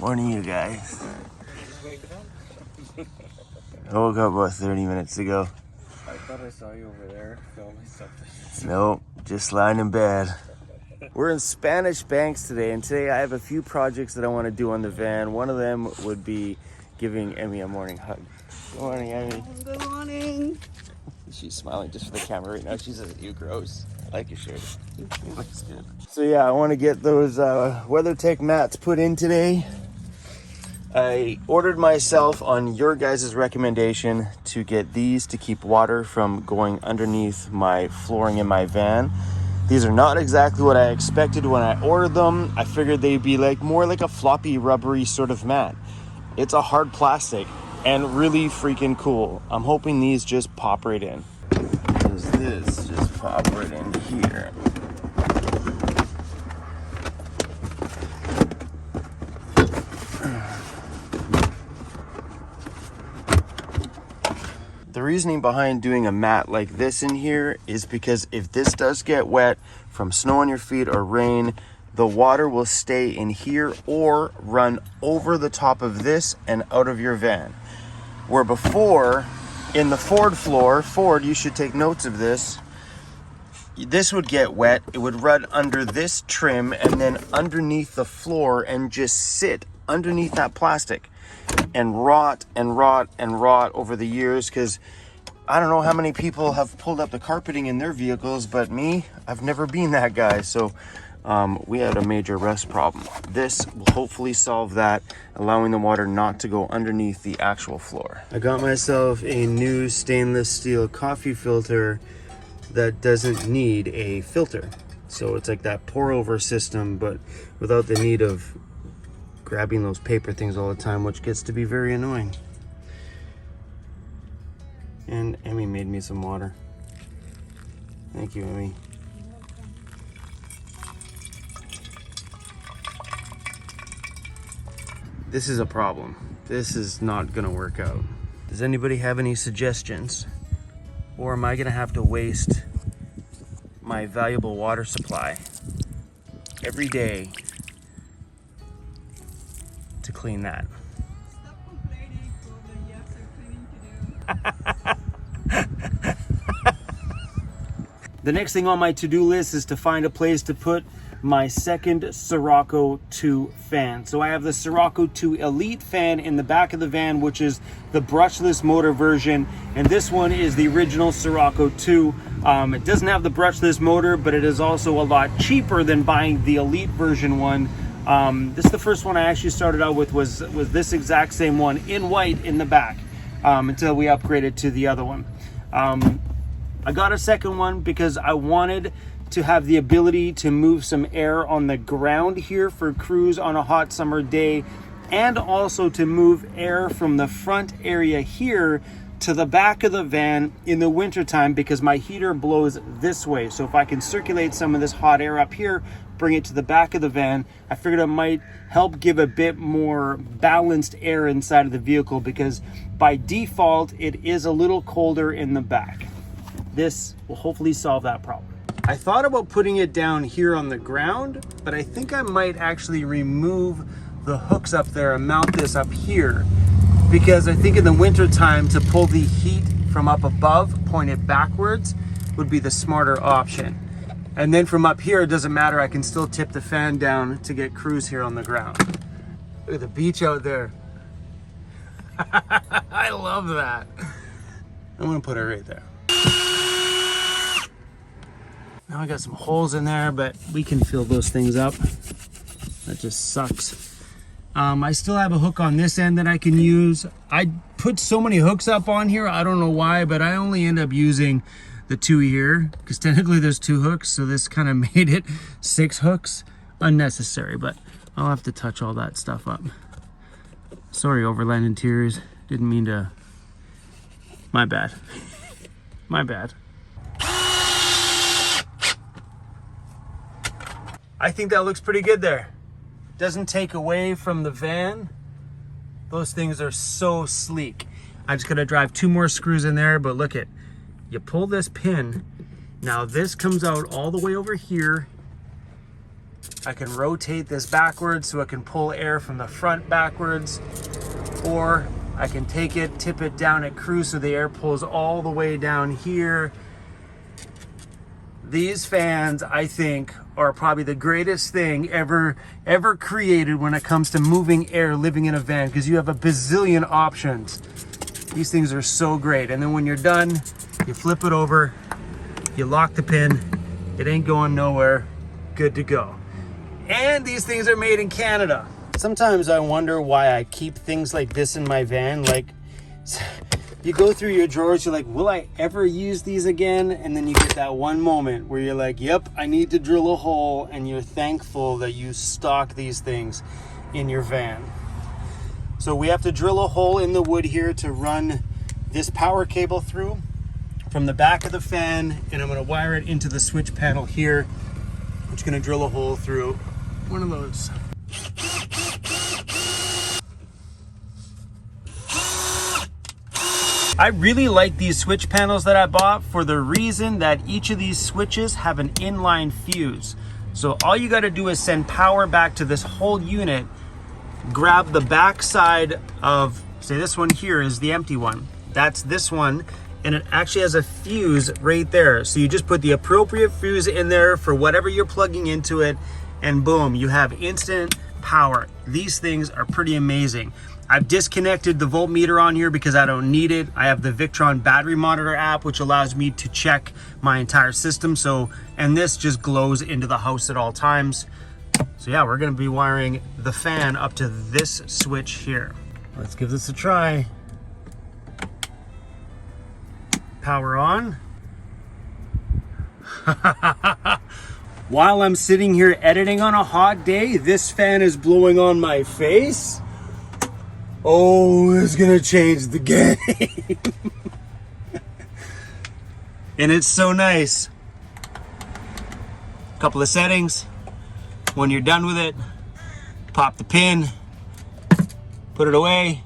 Morning, you guys. I woke up about 30 minutes ago. I thought I saw you over there filming something. Nope, just lying in bed. We're in Spanish Banks today, and today I have a few projects that I want to do on the van. One of them would be giving Emmy a morning hug. Good morning, Emmy. Good morning. She's smiling just for the camera right now. She says, "You gross." I like your shirt. Looks good. So yeah, I want to get those Weathertech mats put in today. I ordered myself on your guys' recommendation to get these to keep water from going underneath my flooring in my van. These are not exactly what I expected when I ordered them. I figured they'd be more like a floppy, rubbery sort of mat. It's a hard plastic and really freaking cool. I'm hoping these just pop right in. Does this just pop right in here? The reasoning behind doing a mat like this in here is because if this does get wet from snow on your feet or rain, the water will stay in here or run over the top of this and out of your van. Where before, in the Ford, you should take notes of this, this would get wet, it would run under this trim and then underneath the floor and just sit underneath that plastic and rot and rot and rot over the years, because I don't know how many people have pulled up the carpeting in their vehicles, but me, I've never been that guy. So we had a major rust problem. This will hopefully solve that, allowing the water not to go underneath the actual floor. I got myself a new stainless steel coffee filter that doesn't need a filter. So it's like that pour over system, but without the need of grabbing those paper things all the time, which gets to be very annoying. And Emmy made me some water. Thank you, Emmy. This is a problem. This is not gonna work out. Does anybody have any suggestions? Or am I gonna have to waste my valuable water supply every day to clean that? Stop complaining for the yes or cleaning to do. The next thing on my to-do list is to find a place to put my second Sirocco 2 fan. So I have the Sirocco 2 Elite fan in the back of the van, which is the brushless motor version, and this one is the original Sirocco 2. It doesn't have the brushless motor, but it is also a lot cheaper than buying the Elite version one. This is the first one I actually started out with, was this exact same one in white in the back, until we upgraded to the other one. I got a second one because I wanted to have the ability to move some air on the ground here for crews on a hot summer day, and also to move air from the front area here to the back of the van in the wintertime, because my heater blows this way. So if I can circulate some of this hot air up here, bring it to the back of the van, I figured it might help give a bit more balanced air inside of the vehicle, because by default it is a little colder in the back. This will hopefully solve that problem. I thought about putting it down here on the ground, but I think I might actually remove the hooks up there and mount this up here, because I think in the winter time to pull the heat from up above, point it backwards, would be the smarter option. And then from up here, it doesn't matter, I can still tip the fan down to get crews here on the ground. Look at the beach out there. I love that. I'm gonna put it right there. Now I got some holes in there, but we can fill those things up. That just sucks. I still have a hook on this end that I can use. I put so many hooks up on here, I don't know why, but I only end up using the 2 here, because technically there's 2 hooks, so this kind of made it 6 hooks. Unnecessary, but I'll have to touch all that stuff up. Sorry, Overland Interiors. Didn't mean to. My bad. My bad. I think that looks pretty good there. Doesn't take away from the van. Those things are so sleek. I'm just gonna drive 2 more screws in there, but look at, you pull this pin, now this comes out all the way over here, I can rotate this backwards so it can pull air from the front backwards, or I can take it, tip it down at cruise so the air pulls all the way down here. These fans, I think, are probably the greatest thing ever created when it comes to moving air living in a van, because you have a bazillion options. These things are so great. And then when you're done, you flip it over, you lock the pin, it ain't going nowhere, good to go. And these things are made in Canada. Sometimes I wonder why I keep things like this in my van. Like, you go through your drawers, you're like, will I ever use these again? And then you get that one moment where you're like, yep, I need to drill a hole, and you're thankful that you stock these things in your van. So we have to drill a hole in the wood here to run this power cable through from the back of the fan, and I'm gonna wire it into the switch panel here. I'm just gonna drill a hole through one of those. I really like these switch panels that I bought for the reason that each of these switches have an inline fuse. So all you got to do is send power back to this whole unit, grab the back side of, say this one here is the empty one. That's this one, and it actually has a fuse right there. So you just put the appropriate fuse in there for whatever you're plugging into it, and boom, you have instant power. These things are pretty amazing. I've disconnected the voltmeter on here because I don't need it. I have the Victron battery monitor app, which allows me to check my entire system. So, and this just glows into the house at all times. So yeah, we're gonna be wiring the fan up to this switch here. Let's give this a try. Power on. While I'm sitting here editing on a hot day, this fan is blowing on my face. Oh, it's gonna change the game. And it's so nice. Couple of settings. When you're done with it, pop the pin, put it away,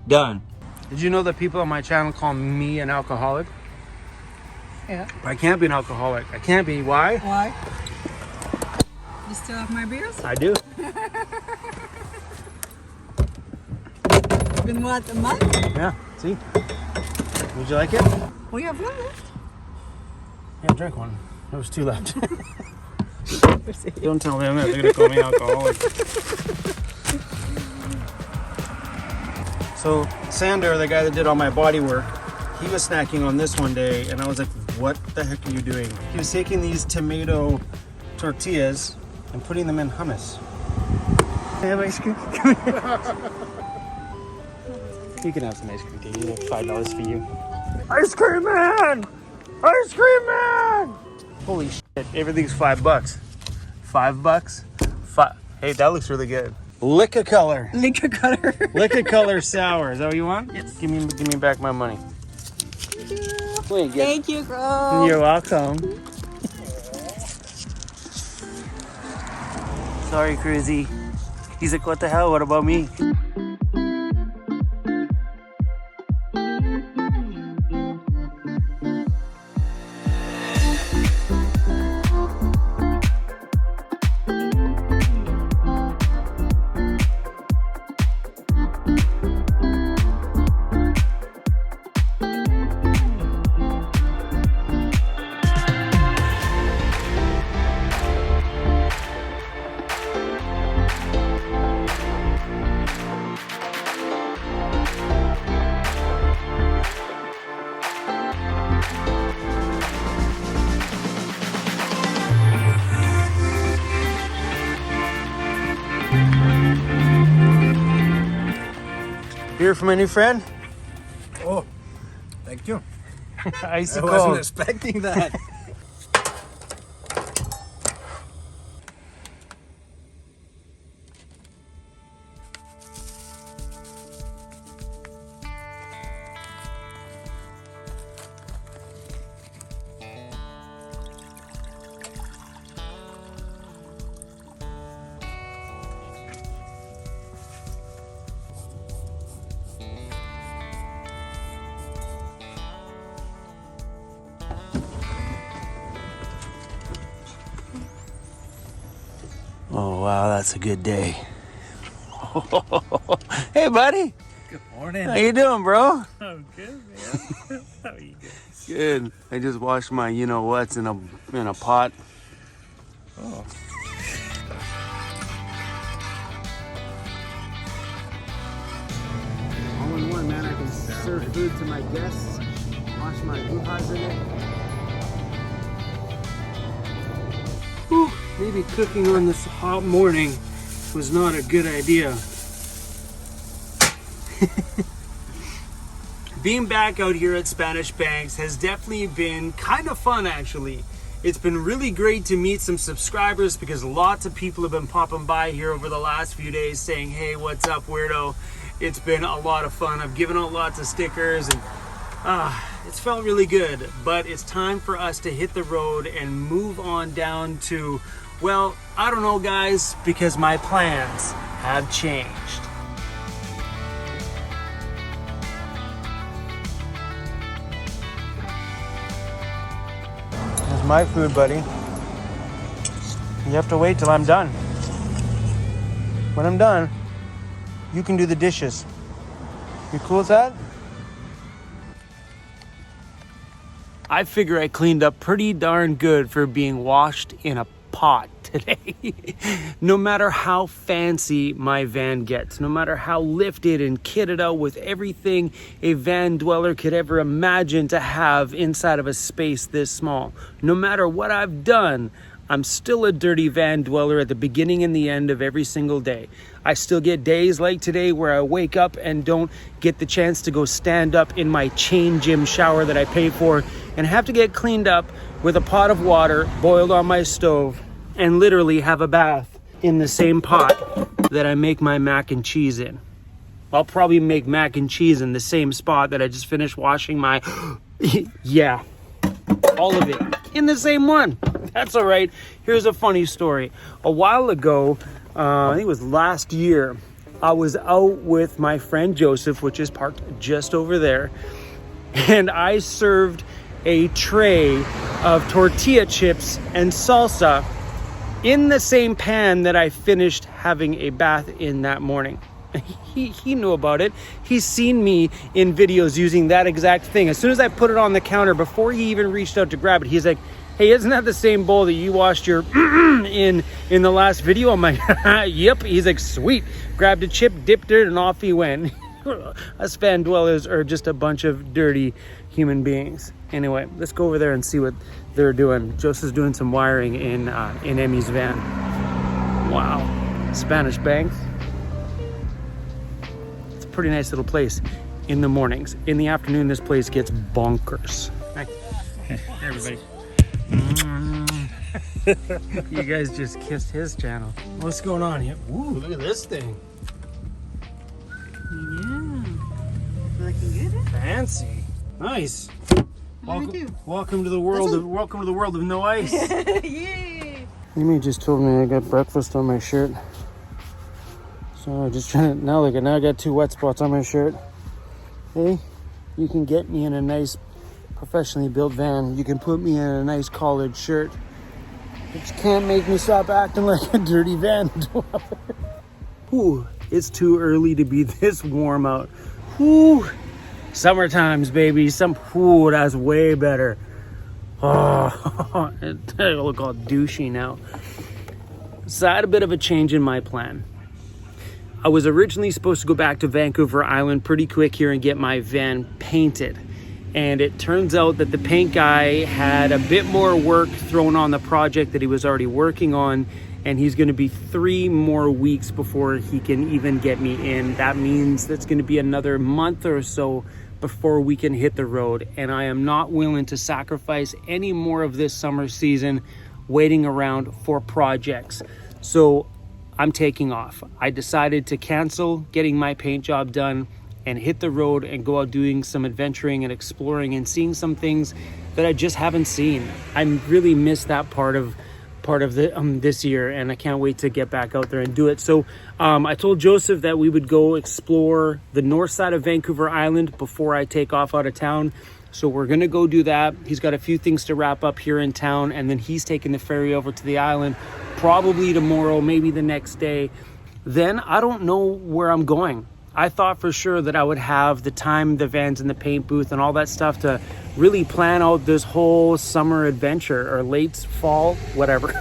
done. Did you know that people on my channel call me an alcoholic? Yeah. I can't be an alcoholic. I can't be. Why? Why? You still have my beers? I do. Been what, a month? Yeah, see? Would you like it? We have one left. Yeah, drink one. There was two left. Don't tell them that. They're going to call me alcoholic. So, Sander, the guy that did all my body work, he was snacking on this one day, and I was like, what the heck are you doing? He was taking these tomato tortillas and putting them in hummus. I have ice cream. You can have some ice cream, too. $5 for you. Ice cream man! Ice cream man! Holy shit, everything's $5. $5? Hey, that looks really good. Liquor color. Liquor color. Liquor color sour. Is that what you want? Yes. Give me back my money. Thank you. Thank you, girl. You're welcome. Sorry, Cruzy. He's like, what the hell? What about me? Beer for my new friend? Oh, thank you. Ice I cold. wasn't expecting that. wow, that's a good day. Hey, buddy. Good morning. How you doing, bro? I'm good, man. How are you doing? Good. I just washed my you-know-whats in a pot. Oh. All in one, man. I can serve food to my guests, wash my buhas in it. Whew, maybe cooking on this hot morning was not a good idea. Being back out here at Spanish Banks has definitely been kind of fun, actually. It's been really great to meet some subscribers because lots of people have been popping by here over the last few days saying, hey, what's up, weirdo? It's been a lot of fun. I've given out lots of stickers and it's felt really good. But it's time for us to hit the road and move on down to, well, I don't know, guys, because my plans have changed. That's my food, buddy. You have to wait till I'm done. When I'm done, you can do the dishes. You cool with that? I figure I cleaned up pretty darn good for being washed in a pot today. No matter how fancy my van gets, no matter how lifted and kitted out with everything a van dweller could ever imagine to have inside of a space this small, no matter what I've done, I'm still a dirty van dweller at the beginning and the end of every single day. I still get days like today where I wake up and don't get the chance to go stand up in my chain gym shower that I pay for and have to get cleaned up with a pot of water boiled on my stove and literally have a bath in the same pot that I make my mac and cheese in. I'll probably make mac and cheese in the same spot that I just finished washing my, yeah, all of it in the same one. That's all right. Here's a funny story. A while ago, I think it was last year, I was out with my friend Joseph, which is parked just over there, and I served a tray of tortilla chips and salsa in the same pan that I finished having a bath in that morning. He knew about it. He's seen me in videos using that exact thing. As soon as I put it on the counter, before he even reached out to grab it, he's like, hey, isn't that the same bowl that you washed your in the last video? I'm like, yep. He's like, sweet. Grabbed a chip, dipped it, and off he went. Us fan dwellers are just a bunch of dirty human beings. Anyway, let's go over there and see what they're doing. Joseph's doing some wiring in Emmy's van. Wow. Spanish Banks. It's a pretty nice little place in the mornings. In the afternoon, this place gets bonkers. Hi. Hey, everybody. You guys just kissed his channel. What's going on here? Ooh, look at this thing. Yeah. Looking good. Fancy. Nice. Welcome. Welcome to the world of no ice. Yay. Amy just told me I got breakfast on my shirt. So I'm just trying to now I got 2 wet spots on my shirt. Hey, you can get me in a nice professionally built van. You can put me in a nice collared shirt. You just can't make me stop acting like a dirty van dweller. Ooh, it's too early to be this warm out. Ooh, summer times, baby. Ooh, that's way better. Oh, I look all douchey now. So I had a bit of a change in my plan. I was originally supposed to go back to Vancouver Island pretty quick here and get my van painted. And it turns out that the paint guy had a bit more work thrown on the project that he was already working on, and he's going to be 3 more weeks before he can even get me in. That means that's going to be another month or so before we can hit the road, and I am not willing to sacrifice any more of this summer season waiting around for projects. So I'm taking off. I decided to cancel getting my paint job done and hit the road and go out doing some adventuring and exploring and seeing some things that I just haven't seen. I really missed that part of this year, and I can't wait to get back out there and do it. So I told Joseph that we would go explore the north side of Vancouver Island before I take off out of town. So we're gonna go do that. He's got a few things to wrap up here in town, and then he's taking the ferry over to the island. probably tomorrow, maybe the next day, then I don't know where I'm going. I thought for sure that I would have the time, the vans in the paint booth and all that stuff to really plan out this whole summer adventure, or late fall, whatever.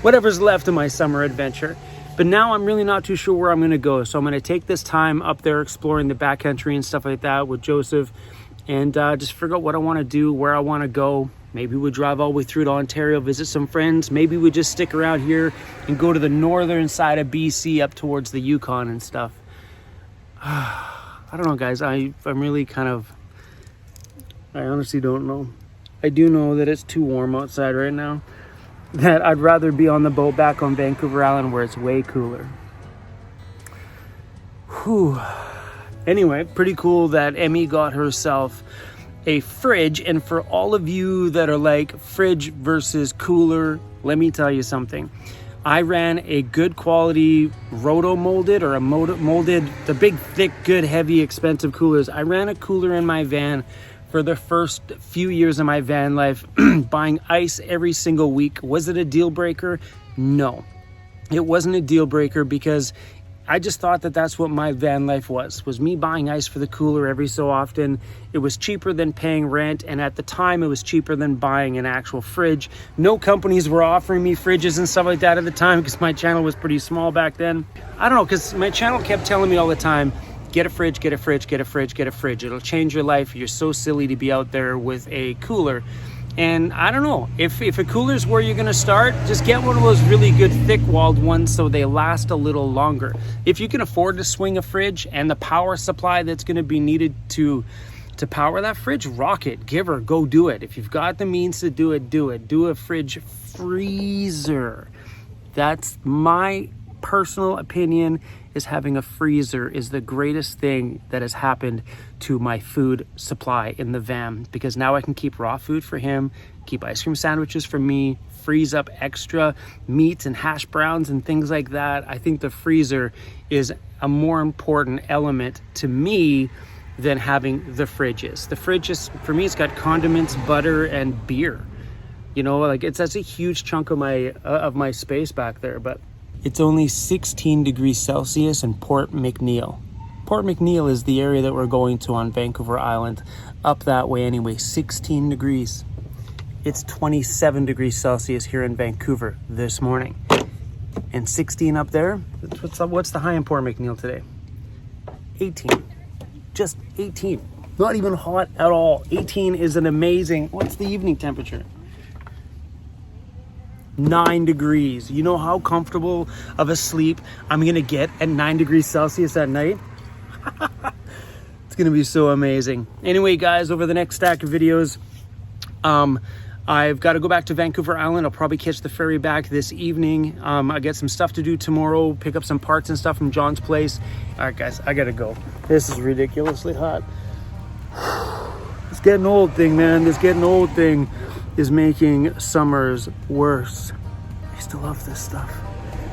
Whatever's left of my summer adventure. But now I'm really not too sure where I'm going to go. So I'm going to take this time up there exploring the backcountry and stuff like that with Joseph, and just figure out what I want to do, where I want to go. Maybe we'll drive all the way through to Ontario, visit some friends. Maybe we just stick around here and go to the northern side of BC up towards the Yukon and stuff. I don't know, guys. I'm really kind of... I honestly don't know. I do know that it's too warm outside right now, that I'd rather be on the boat back on Vancouver Island where it's way cooler. Whew. Anyway, pretty cool that Emmy got herself a fridge. And for all of you that are like fridge versus cooler, let me tell you something. I ran a good quality roto molded, or a molded, the big, thick, good, heavy, expensive coolers. I ran a cooler in my van for the first few years of my van life, buying ice every single week. Was it a deal breaker? No, it wasn't a deal breaker, because I just thought that that's what my van life was me buying ice for the cooler every so often. It was cheaper than paying rent, and at the time it was cheaper than buying an actual fridge. No companies were offering me fridges and stuff like that at the time, because my channel was pretty small back then. I don't know, because my channel kept telling me all the time, get a fridge, get a fridge, get a fridge, get a fridge. It'll change your life. You're so silly to be out there with a cooler. And I don't know, if a cooler is where you're going to start, just get one of those really good thick-walled ones so they last a little longer. If you can afford to swing a fridge and the power supply that's going to be needed to power that fridge, rock it, give her, go do it. If you've got the means to do it, do it. Do a fridge freezer. That's my personal opinion, is having a freezer is the greatest thing that has happened to my food supply in the van, because now I can keep raw food for him, keep ice cream sandwiches for me, freeze up extra meats and hash browns and things like that. I think the freezer is a more important element to me than having the fridge is. The fridge is, for me, it's got condiments, butter, and beer. You know, like that's a huge chunk of my space back there. But it's only 16 degrees Celsius in Port McNeill. Port McNeill is the area that we're going to on Vancouver Island, up that way anyway. 16 degrees. It's 27 degrees Celsius here in Vancouver this morning, and 16 up there. What's the high in Port McNeill today? 18. Just 18. Not even hot at all. 18 is an amazing... What's the evening temperature? 9 degrees. You know how comfortable of a sleep I'm gonna get at 9 degrees Celsius at night? It's gonna be so amazing. Anyway, guys, over the next stack of videos, I've got to go back to Vancouver Island. I'll probably catch the ferry back this evening. I got some stuff to do tomorrow, pick up some parts and stuff from John's place. All right, guys, I gotta go. This is ridiculously hot. This getting old thing, man. This getting old thing is making summers worse. I used to love this stuff.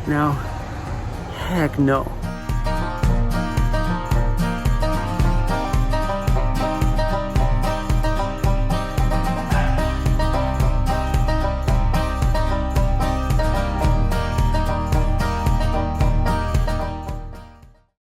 Now, heck no.